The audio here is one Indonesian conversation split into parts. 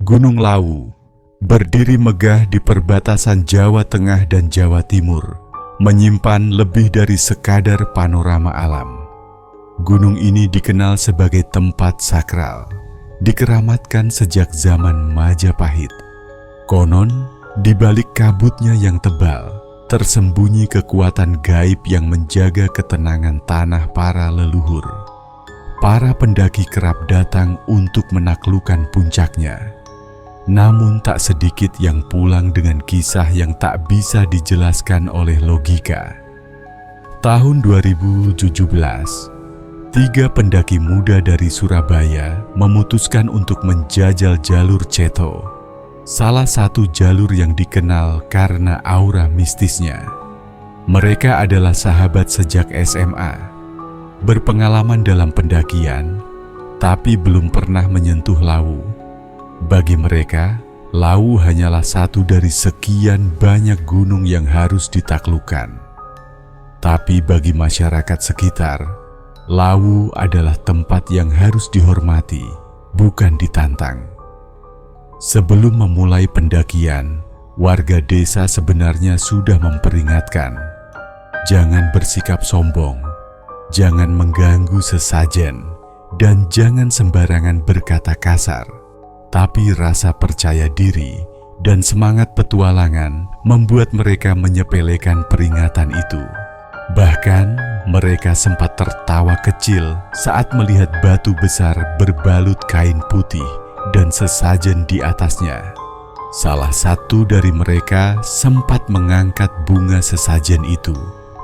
Gunung Lawu berdiri megah di perbatasan Jawa Tengah dan Jawa Timur, menyimpan lebih dari sekadar panorama alam. Gunung ini dikenal sebagai tempat sakral, dikeramatkan sejak zaman Majapahit. Konon, di balik kabutnya yang tebal, tersembunyi kekuatan gaib yang menjaga ketenangan tanah para leluhur. Para pendaki kerap datang untuk menaklukkan puncaknya. Namun tak sedikit yang pulang dengan kisah yang tak bisa dijelaskan oleh logika. Tahun 2017, 3 pendaki muda dari Surabaya memutuskan untuk menjajal jalur Ceto, salah satu jalur yang dikenal karena aura mistisnya. Mereka adalah sahabat sejak SMA, berpengalaman dalam pendakian, tapi belum pernah menyentuh Lawu. Bagi mereka, Lawu hanyalah satu dari sekian banyak gunung yang harus ditaklukkan. Tapi bagi masyarakat sekitar, Lawu adalah tempat yang harus dihormati, bukan ditantang. Sebelum memulai pendakian, warga desa sebenarnya sudah memperingatkan, jangan bersikap sombong, jangan mengganggu sesajen, dan jangan sembarangan berkata kasar. Tapi rasa percaya diri dan semangat petualangan membuat mereka menyepelekan peringatan itu. Bahkan mereka sempat tertawa kecil saat melihat batu besar berbalut kain putih dan sesajen di atasnya. Salah satu dari mereka sempat mengangkat bunga sesajen itu,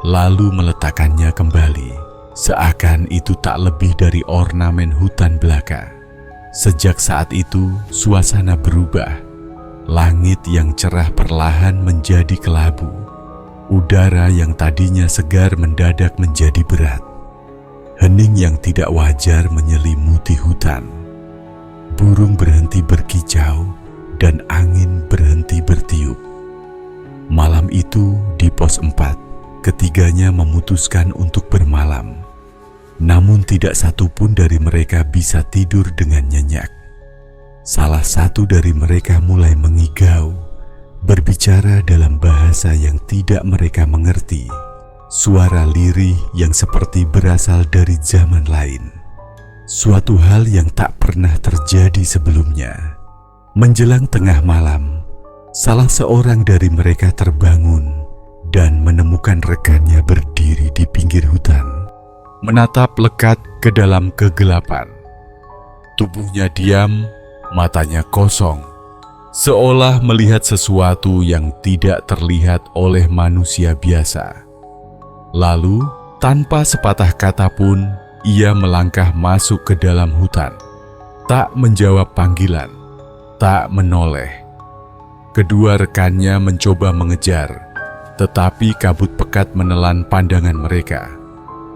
lalu meletakkannya kembali, seakan itu tak lebih dari ornamen hutan belaka. Sejak saat itu, suasana berubah. Langit yang cerah perlahan menjadi kelabu. Udara yang tadinya segar mendadak menjadi berat. Hening yang tidak wajar menyelimuti hutan. Burung berhenti berkicau dan angin berhenti bertiup. Malam itu di pos 4, ketiganya memutuskan untuk bermalam. Namun tidak satu pun dari mereka bisa tidur dengan nyenyak. Salah satu dari mereka mulai mengigau, berbicara dalam bahasa yang tidak mereka mengerti. Suara lirih yang seperti berasal dari zaman lain. Suatu hal yang tak pernah terjadi sebelumnya. Menjelang tengah malam, salah seorang dari mereka terbangun dan menemukan rekannya berdiri di pinggir hutan, menatap lekat ke dalam kegelapan. Tubuhnya diam, matanya kosong, seolah melihat sesuatu yang tidak terlihat oleh manusia biasa. Lalu, tanpa sepatah kata pun, ia melangkah masuk ke dalam hutan. Tak menjawab panggilan, tak menoleh. Kedua rekannya mencoba mengejar, tetapi kabut pekat menelan pandangan mereka.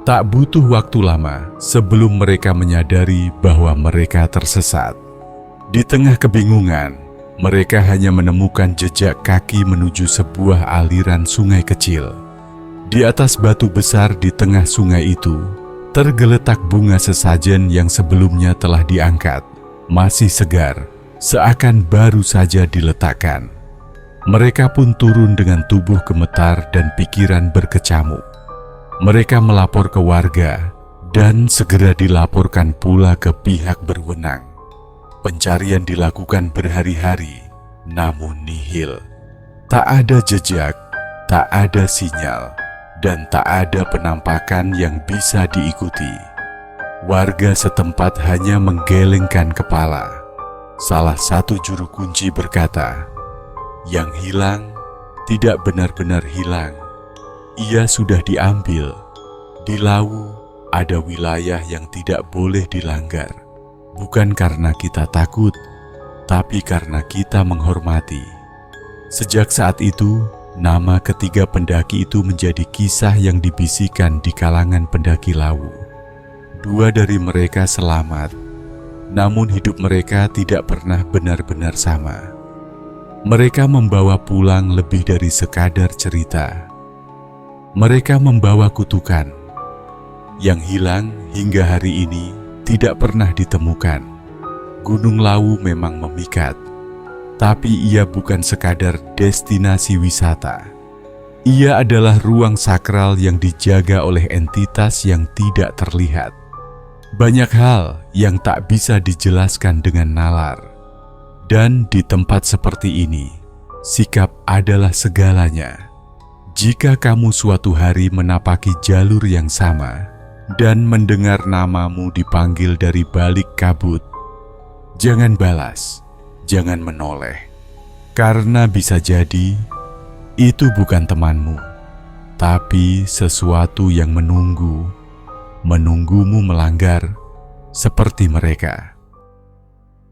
Tak butuh waktu lama sebelum mereka menyadari bahwa mereka tersesat. Di tengah kebingungan, mereka hanya menemukan jejak kaki menuju sebuah aliran sungai kecil. Di atas batu besar di tengah sungai itu, tergeletak bunga sesajen yang sebelumnya telah diangkat, masih segar, seakan baru saja diletakkan. Mereka pun turun dengan tubuh gemetar dan pikiran berkecamuk. Mereka melapor ke warga dan segera dilaporkan pula ke pihak berwenang. Pencarian dilakukan berhari-hari, namun nihil. Tak ada jejak, tak ada sinyal, dan tak ada penampakan yang bisa diikuti. Warga setempat hanya menggelengkan kepala. Salah satu juru kunci berkata, "Yang hilang tidak benar-benar hilang. Ia sudah diambil. Di Lawu ada wilayah yang tidak boleh dilanggar. Bukan karena kita takut, tapi karena kita menghormati." Sejak saat itu, nama ketiga pendaki itu menjadi kisah yang dibisikkan di kalangan pendaki Lawu. 2 dari mereka selamat, namun hidup mereka tidak pernah benar-benar sama. Mereka membawa pulang lebih dari sekadar cerita. Mereka membawa kutukan yang hilang hingga hari ini tidak pernah ditemukan. Gunung Lawu memang memikat, Tapi ia bukan sekadar destinasi wisata. Ia adalah ruang sakral yang dijaga oleh entitas yang tidak terlihat. Banyak hal yang tak bisa dijelaskan dengan nalar. Dan di tempat seperti ini, sikap adalah segalanya. Jika kamu suatu hari menapaki jalur yang sama dan mendengar namamu dipanggil dari balik kabut, jangan balas, jangan menoleh. Karena bisa jadi itu bukan temanmu, tapi sesuatu yang menunggumu melanggar seperti mereka.